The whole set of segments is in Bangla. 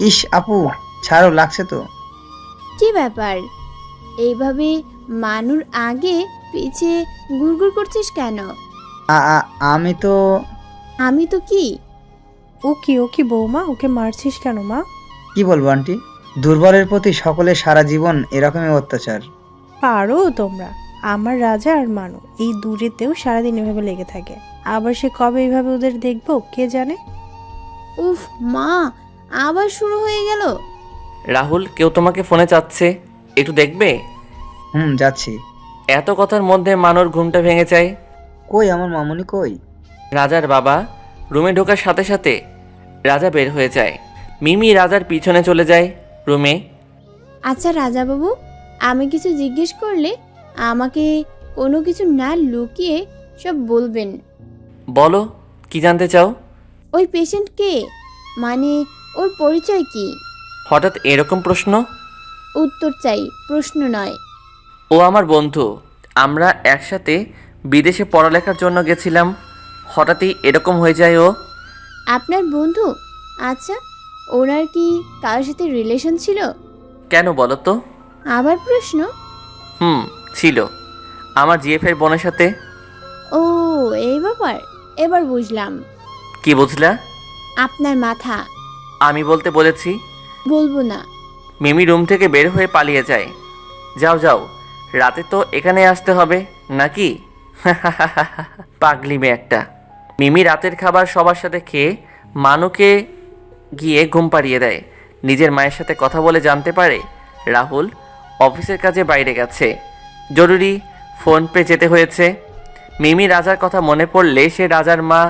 ইস আপু, ছাড়ো, লাগছে তো। কি ব্যাপার, এইভাবে মানুর আগে পিছে ঘুরঘুর করছিস কেন? আমি তো। আমি তো কি? ও কি বৌমা, ওকে মারছিস কেন মা? কি বলবো আন্টি, দুর্বলের প্রতি সকলের সারা জীবন এরকমই অত্যাচার। পারো তোমরা। আমার রাজা আর মানু এই দূরেতেও সারাদিন এভাবে লেগে থাকে। আবার সে কবে এইভাবে ওদের দেখবো কে জানে। উফ মা, আবার শুরু হয়ে গেল। রাহুল, কেউ তোমাকে ফোনে চাচ্ছে, একটু দেখবে? যাচ্ছি। এত কথার মধ্যে মানুর ঘুমটা ভেঙে যায়। কই আমার মামুনি কই? রাজার বাবা রুমে ঢোকার সাথে সাথে রাজা বের হয়ে যায়। মিমি রাজার পিছনে চলে যায় রুমে। আচ্ছা রাজা বাবু, আমি কিছু জিজ্ঞেস করলে আমাকে কোনো কিছু না লুকিয়ে সব বলবেন। বলো, কি জানতে চাও? ওই পেশেন্ট কে, মানে ওর পরিচয় কি? হঠাৎ এরকম প্রশ্ন? উত্তর চাই, প্রশ্ন নয়। ও আমার বন্ধু, আমরা একসাথে বিদেশে পড়ালেখার জন্য গেছিলাম। হঠাৎই এরকম হয়ে যায় ও। আপনার বন্ধু? আচ্ছা, ওনার কি কারোর সাথে রিলেশন ছিল? কেন বলো তো? আবার প্রশ্ন? ছিল, আমার জিএফের বোনের সাথে। ও, এই ব্যাপার, এবার বুঝলাম। কি বুঝলা? আপনার মাথা। আমি বলতে বলেছি। বলবো না। মিমি রুম থেকে বের হয়ে পালিয়ে যায়। যাও যাও, রাতে তো এখানে আসতে হবে নাকি? পাগলি মেয়ে একটা। মিমি রাতের খাবার সবার সাথে খেয়ে মানুকে গিয়ে ঘুম পাড়িয়ে দেয়। নিজের মায়ের সাথে কথা বলে জানতে পারে রাহুল অফিসের কাজে বাইরে গেছে, জরুরি ফোন পে যেতে হয়েছে। মিমি রাজার কথা মনে পড়লে সে রাজার মা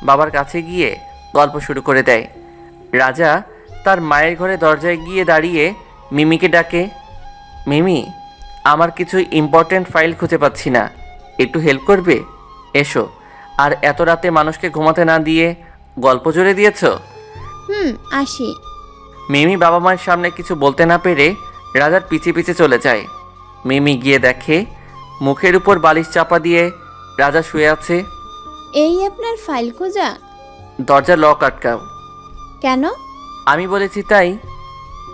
বাবার কাছে গিয়ে গল্প শুরু করে দেয়। রাজা তার মায়ের ঘরে দরজায় গিয়ে দাঁড়িয়ে মিমিকে ডাকে, মিমি, আমার কিছু ইম্পর্ট্যান্ট ফাইল খুঁজে পাচ্ছি না, একটু হেল্প করবে? এসো। আর এত রাতে মানুষকে ঘুমাতে না দিয়ে গল্প জুড়ে দিয়েছ। আসি। মিমি বাবা মায়ের সামনে কিছু বলতে না পেরে রাজার পিছে পিছে চলে যায়। মিমি গিয়ে দেখে মুখের উপর বালিশ চাপা দিয়ে রাজা শুয়ে আছে। এই আপনার ফাইল খোঁজা? দরজা লক আটকাও। কেন? আমি বলেছি তাই।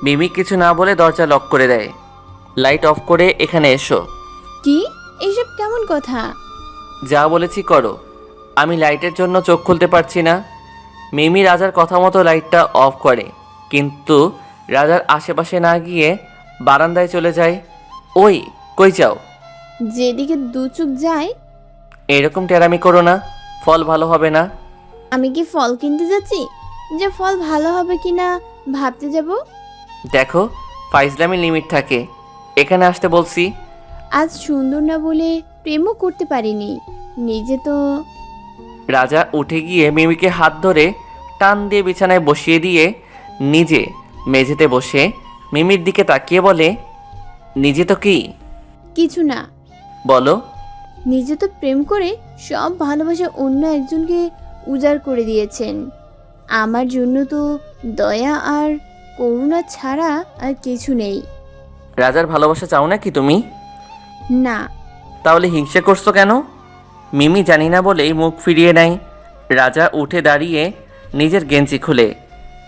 মিমি কিছু না বলে দরজা লক করে দেয়। লাইট অফ করে এখানে এসো। কি, এসব কেমন কথা? যা বলেছি করো। আমি লাইটের জন্য চোখ খুলতে পারছি না। মিমি রাজার কথা মতো লাইটটা অফ করে, কিন্তু রাজার আশেপাশে না গিয়ে বারান্দায় চলে যায়। ওই, কই যাও? যেদিকে দু চোখ যায়। এরকম টেরামি করো না, ফল ভালো হবে না। আমি কি ফল কিনতে যাচ্ছি যে ফল ভালো হবে কিনা ভাবতে যাব? দেখো, ফাইজলামি লিমিট থাকে। এখানে আসতে বলছি। আজ সুন্দর না বলে প্রেমও করতে পারিনি নিজে তো। রাজা উঠে গিয়ে মিমিকে হাত ধরে টান দিয়ে বিছানায় বসিয়ে দিয়ে নিজে মেঝেতে বসে মিমির দিকে তাকিয়ে বলে, নিজে তো কি? কিছু না। বলো। নিজে তো প্রেম করে সব ভালোবাসা অন্য একজনকে উজাড় করে দিয়েছেন। আমার জন্য তো দয়া আর করুণা ছাড়া আর কিছু নেই। রাজার ভালোবাসা চাও নাকি তুমি? না। তাহলে হিংসা করছো কেন? মিমি জানি না বলেই মুখ ফিরিয়ে নেয়। রাজা উঠে দাঁড়িয়ে নিজের গেঞ্জি খুলে।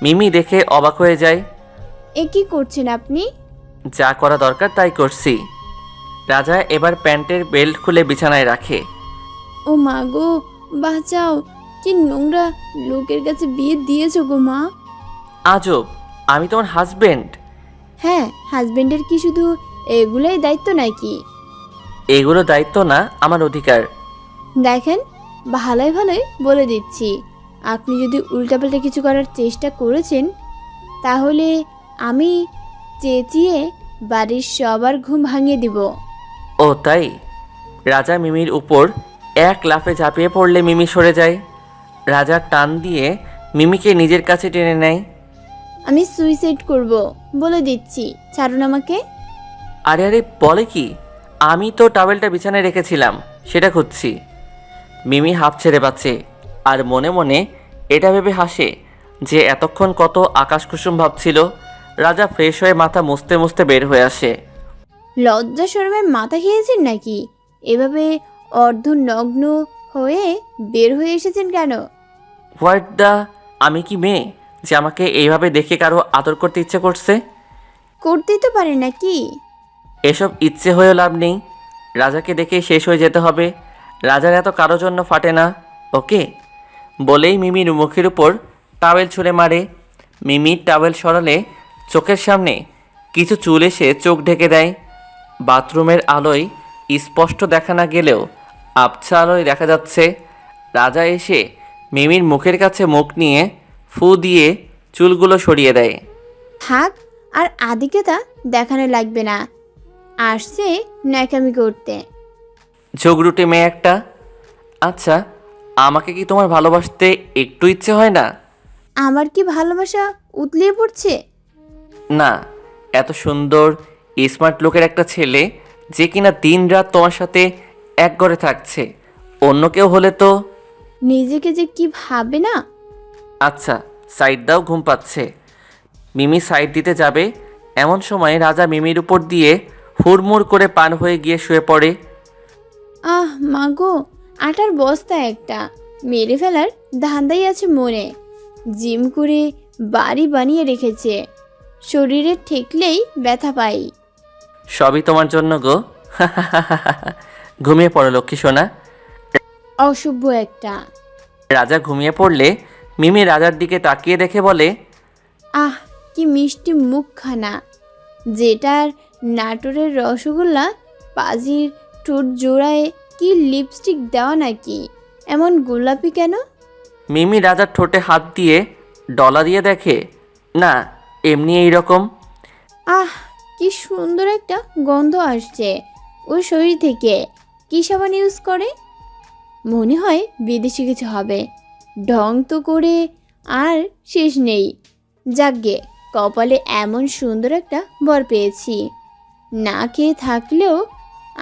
মিমি দেখে অবাক হয়ে যায়। এ কি করছেন আপনি? যা করা দরকার তাই করছি। রাজা এবার প্যান্টের বেল্ট খুলে বিছানায় রাখে। ও মা গো, বাঁচাও! কি নোংরা লোকের কাছে বিয়ে দিয়েছো গো মা। আজব, আমি তোমার হাজবেন্ড। হ্যাঁ, হাজবেন্ডের কি শুধু এগুলাই দায়িত্ব নাকি? এগুলো দায়িত্ব না, আমার অধিকার। দেখেন, ভালোই ভালোই বলে দিচ্ছি, আপনি যদি উল্টাপাল্টা কিছু করার চেষ্টা করেছেন তাহলে আমি চেঁচিয়ে বাড়ির সবার ঘুম ভাঙিয়ে দিব। ও তাই? রাজা মিমির উপর এক লাফে ঝাঁপিয়ে পড়লে মিমি সরে যায়। রাজা টান দিয়ে মিমিকে নিজের কাছে টেনে নেয়। আমি সুইসাইড করব, বলে দিচ্ছি, ছাড়ুন আমাকে। আরে আরে, বলে কি? আমি তো টাওয়েলটা বিছানায় রেখেছিলাম, সেটা খুঁজছি। মিমি হাঁপ ছেড়ে বাঁচে আর মনে মনে এটা ভেবে হাসে যে এতক্ষণ কত আকাশ কুসুম ভাবছিল। রাজা ফ্রেশ হয়ে মাথা মুছতে মুছতে বের হয়ে আসে। লজ্জা শরমের মাথা খেয়েছেন নাকি? এভাবে অর্ধনগ্ন হয়ে বের হয়ে এসেছেন কেন? হোয়াট দ্য, আমি কি মেয়ে যে আমাকে এইভাবে দেখে কারো আদর করতে ইচ্ছে করছে? করতেই তো পারে নাকি? এসব ইচ্ছে হয়েও লাভ নেই। রাজাকে দেখেই শেষ হয়ে যেতে হবে। রাজার এত কারো জন্য ফাটে না, ওকে? বলেই মিমির মুখের উপর টাওয়েল ছুঁড়ে মারে। মিমি টাওয়েল সরালে চোখের সামনে কিছু চুল এসে চোখ ঢেকে দেয়। বাথরুমের আলোয় স্পষ্ট দেখা না গেলেও আবছা আলোয় দেখা যাচ্ছে। রাজা এসে মিমির মুখের কাছে মুখ নিয়ে ফু দিয়ে চুলগুলো সরিয়ে দেয়। থাক, আর আদিকেতা দেখানো লাগবে না, আসছে ন্যাকামি করতে। ঝগড়ুটে মেয়ে একটা। আচ্ছা, আমাকে কি তোমার ভালোবাসতে একটু ইচ্ছে হয় না? আমার কি ভালোবাসা উতলিয়ে পড়ছে? না, এত সুন্দর স্মার্ট লোকের একটা ছেলে যে কিনা দিন রাত তোমার সাথে এক ঘরে থাকছে, অন্য কেউ হলে তো। নিজেকে যে কি ভাবে না। আচ্ছা, সাইড দাও, ঘুম পাচ্ছে। মিমি সাইড দিতে যাবে এমন সময় রাজা মিমির উপর দিয়ে হুড়মুড় করে পার হয়ে গিয়ে শুয়ে পড়ে। আহ মাগো, আটার বস্তা একটা মেরে ফেলার ধান্দাই আছে মনে। জিম করে বাড়ি বানিয়ে রেখেছে, শরীরে ঠেকলেই ব্যথা পাই। সবই তোমার জন্য গো। ঘুমিয়ে পড়ো লক্ষ্মী সোনা। অসভ্য একটা। রাজা ঘুমিয়ে পড়লে মিমি রাজার দিকে তাকিয়ে দেখে বলে, আহ কি মিষ্টি মুখখানা, যেটার নাটোরের রসগোল্লা, পাজির ঠোঁট জোড়ায় কি লিপস্টিক দেওয়া নাকি, এমন গোলাপি কেন? মিমি রাজার ঠোঁটে হাত দিয়ে ডলা দিয়ে দেখে, না, এমনি এইরকম। আহ কি সুন্দর একটা গন্ধ আসছে ওর শরীর থেকে। কি সাবান ইউজ করে? মনে হয় বিদেশি কিছু হবে। ঢং তো করে আর শেষ নেই। যাকগে, কপালে এমন সুন্দর একটা বর পেয়েছি। না খেয়ে থাকলেও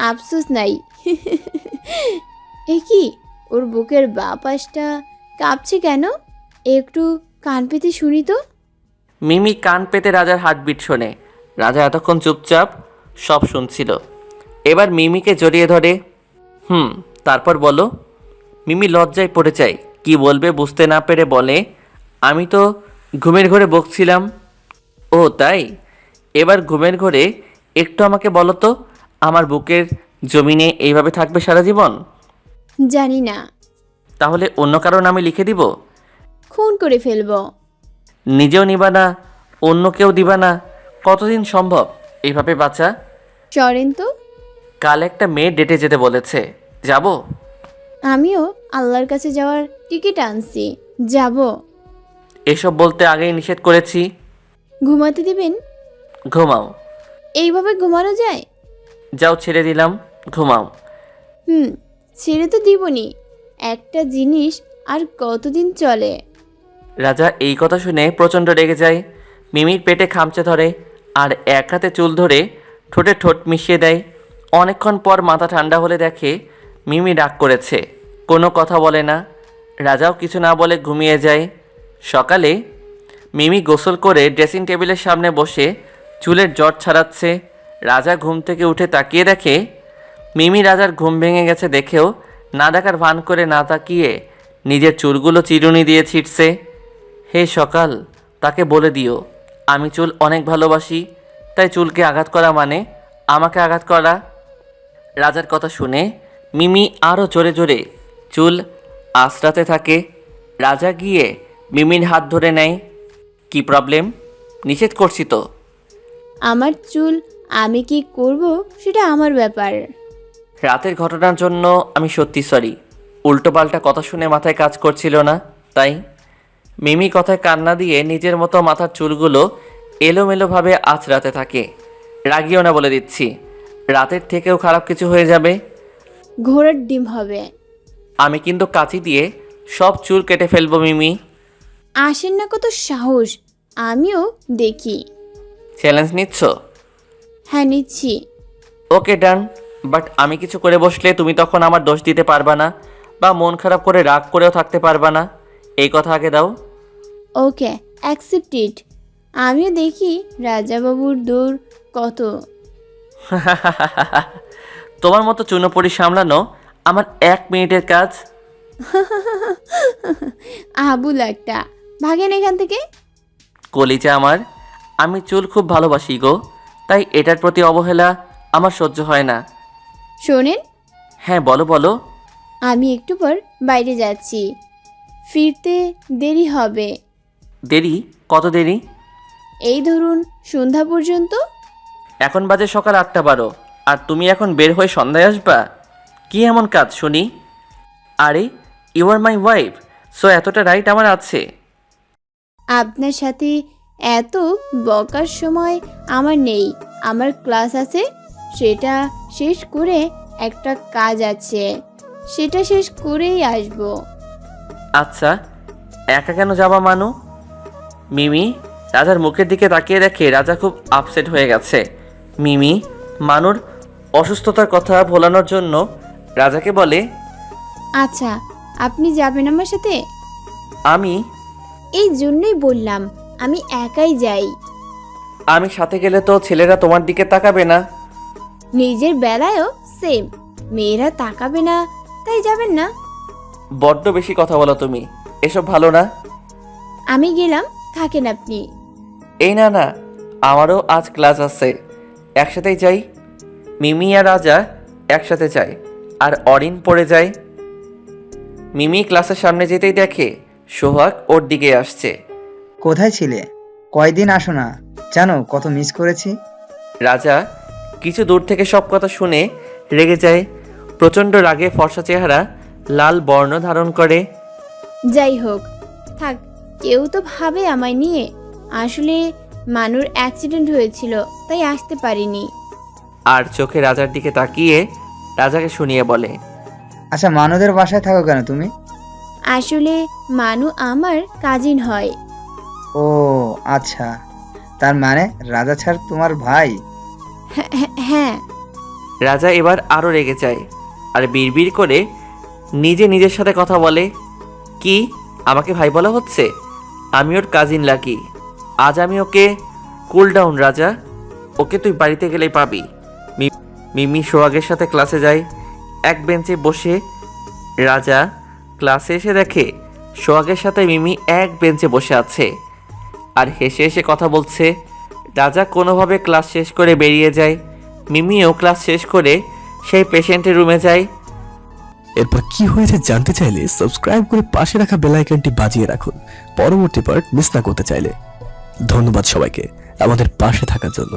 আফসোস নাই। এ কি, ওর বুকের বাঁ পাশটা কাঁপছে কেন? একটু কান পেতে শুনি তো। মিমি কান পেতে রাজার হার্টবিট শোনে। রাজা এতক্ষণ চুপচাপ সব শুনছিল। এবার মিমিকে জড়িয়ে ধরে। তারপর বলো। মিমি লজ্জায় পড়ে যায়, কি বলবে বুঝতে না পেরে বলে, আমি তো ঘুমের ঘরে বকছিলাম। ও তাই? এবার ঘুমের ঘরে একটু আমাকে বলো তো, আমার বুকের জমিনে এইভাবে থাকবে সারা জীবন? জানি না। তাহলে অন্য কারো নামে লিখে দিব? খুন করে ফেলবো। নিজেও নিবা না, অন্য কেউ দিবা না? কতদিন সম্ভব এইভাবে বাঁচা? সরেন তো। কাল একটা মেয়ে ডেটে যেতে বলেছে, যাব? আমিও আল্লাহর কাছে যাওয়ার টিকিট আনছি, যাব। এসব বলতে আগেই নিষেধ করেছি। ঘুমাতে দিবেন? ঘুমাও। এইভাবে ঘুমানো যায়? যাও, ছেড়ে দিলাম, ঘুমাও। ছেড়ে তো দিবনি। একটা জিনিস আর কতদিন চলে? রাজা এই কথা শুনে প্রচণ্ড রেগে যায়। মিমির পেটে খামচে ধরে আর এক হাতে চুল ধরে ঠোঁটে ঠোঁট মিশিয়ে দেয়। অনেকক্ষণ পর মাথা ঠান্ডা হলে দেখে মিমি রাগ করেছে, কোনো কথা বলে না। রাজাও কিছু না বলে ঘুমিয়ে যায়। সকালে মিমি গোসল করে ড্রেসিং টেবিলের সামনে বসে চুলের জট ছাড়াচ্ছে। রাজা ঘুম থেকে উঠে তাকিয়ে দেখে মিমি রাজার ঘুম ভেঙে গেছে দেখেও না দেখার ভান করে না তাকিয়ে নিজের চুলগুলো চিরুনি দিয়ে ছিটছে। হে সকাল, তাকে বলে দিও আমি চুল অনেক ভালোবাসি, তাই চুলকে আঘাত করা মানে আমাকে আঘাত করা। রাজার কথা শুনে মিমি আরও জোরে জোরে চুল আঁচড়াতে থাকে। রাজা গিয়ে মিমির হাত ধরে নেয়। কি প্রবলেম? নিষেধ করছি তো। আমার চুল আমি কি করব সেটা আমার ব্যাপার। রাতের ঘটনার জন্য আমি সত্যি সরি। উল্টোপাল্টা কথা শুনে মাথায় কাজ করছিল না, তাই। মিমি কথায় কান্না দিয়ে নিজের মতো মাথার চুলগুলো এলোমেলোভাবে আঁচড়াতে থাকে। রাগিও না বলে দিচ্ছি, রাতের থেকেও খারাপ কিছু হয়ে যাবে। ঘোড়ার ডিম হবে। আমি কিন্তু কাঁচি দিয়ে সব চুল কেটে ফেলবো মিমি। আসেন না, কত সাহস! আমিও দেখি। চ্যালেঞ্জ নিচ্ছ? হ্যাঁ, নিচ্ছি। ওকে ডান, বাট আমি কিছু করে বসলে তুমি তখন আমার দোষ দিতে পারবা না বা মন খারাপ করে রাগ করেও থাকতে পারবা না, এই কথা আগে দাও। ওকে, অ্যাকসেপ্টেড। আমিও দেখি রাজাবাবুর দৌড় কত। তোমার মতো চুনোপুরি সামলানো আমার 1 মিনিটের কাজ। আবুল একটা, ভাগেন এখান থেকে। কলিজা আমার, আমি চুল খুব ভালোবাসি গো, তাই এটার প্রতি অবহেলা আমার সহ্য হয় না। শোনেন, হ্যাঁ বলো বলো। আমি একটু পর বাইরে যাচ্ছি, ফিরতে দেরি হবে। দেরি? কত দেরি? এই ধরুন সন্ধ্যা পর্যন্ত। এখন বাজে সকাল 8:12, আর তুমি এখন বের হয়ে সন্ধ্যায় আসবা? কি এমন কাজ শুনি? আরে you are my wife, so এতটা রাইট আমার আছে। আপনার সাথে এত বকার সময় আমার নেই। আমার ক্লাস আছে, সেটা শেষ করে একটা কাজ আছে, সেটা শেষ করেই আসবো। আচ্ছা, একা কেন যাবা মানু? মিমি রাজার মুখের দিকে তাকিয়ে দেখে রাজা খুব আপসেট হয়ে গেছে। মিমি মানুর অসুস্থতার কথা ভোলানোর জন্য রাজাকে বলে, আচ্ছা, আপনি যাবেন আমার সাথে? আমি এই জন্যই বললাম আমি একাই যাই। আমি সাথে গেলে তো ছেলেরা তোমার দিকে তাকাবে না। নিজের বেলায়ও সেম, মেয়েরা তাকাবে না তাই যাবেন না? বড্ড বেশি কথা বলো তুমি, এসব ভালো না। আমি গেলাম, থাকেন আপনি। এই না না, আমারও আজ ক্লাস আছে, একসাথেই যাই। মিমি আর রাজা একসাথে যায়, আর অরিন পড়ে যায়। মিমি ক্লাসের সামনে যেতেই দেখে সোহাগ ওর দিকে আসছে। কোথায় ছিলে? কয়দিন আসো না, জানো কত মিস করেছি। রাজা কিছু দূর থেকে সব কথা শুনে রেগে যায়। প্রচণ্ড রাগে ফর্সা চেহারা লাল বর্ণ ধারণ করে। যাই হোক, থাক, কেউ তো ভাবে আমায় নিয়ে। আসলে মানুর অ্যাক্সিডেন্ট হয়েছিল, তাই আসতে পারিনি। আর চোখে রাজার দিকে তাকিয়ে রাজাকে শুনিয়ে বলে, আচ্ছা, মানদের বাসায় থাকো কেন তুমি? আসলে মানু আমার কাজিন হয়। ও আচ্ছা, তার মানে রাজা ছাড় তোমার ভাই? হ্যাঁ। রাজা এবার আরও রেগে যায় আর বিড়বিড় করে নিজের সাথে কথা বলে, কি আমাকে ভাই বলা হচ্ছে? আমি ওর কাজিন লাকি। আজ আমি ওকে কুল ডাউন রাজা, ওকে তুই বাড়িতে গেলেই পাবি। মিমি সোহাগের সাথে ক্লাসে যায়। এক বেঞ্চে বসে রাজা ক্লাসে এসে দেখে সোহাগের সাথে মিমি এক বেঞ্চে বসে আছে আর হেসে হেসে কথা বলছে। রাজা কোনোভাবে ক্লাস শেষ করে বেরিয়ে যায়। মিমিও ক্লাস শেষ করে সেই পেশেন্টের রুমে যায়। এরপর কি হয়েছে জানতে চাইলে সাবস্ক্রাইব করে পাশে রাখা বেল আইকনটি বাজিয়ে রাখুন পরবর্তী পার্ট মিস না করতে চাইলে। ধন্যবাদ সবাইকে আমাদের পাশে থাকার জন্য।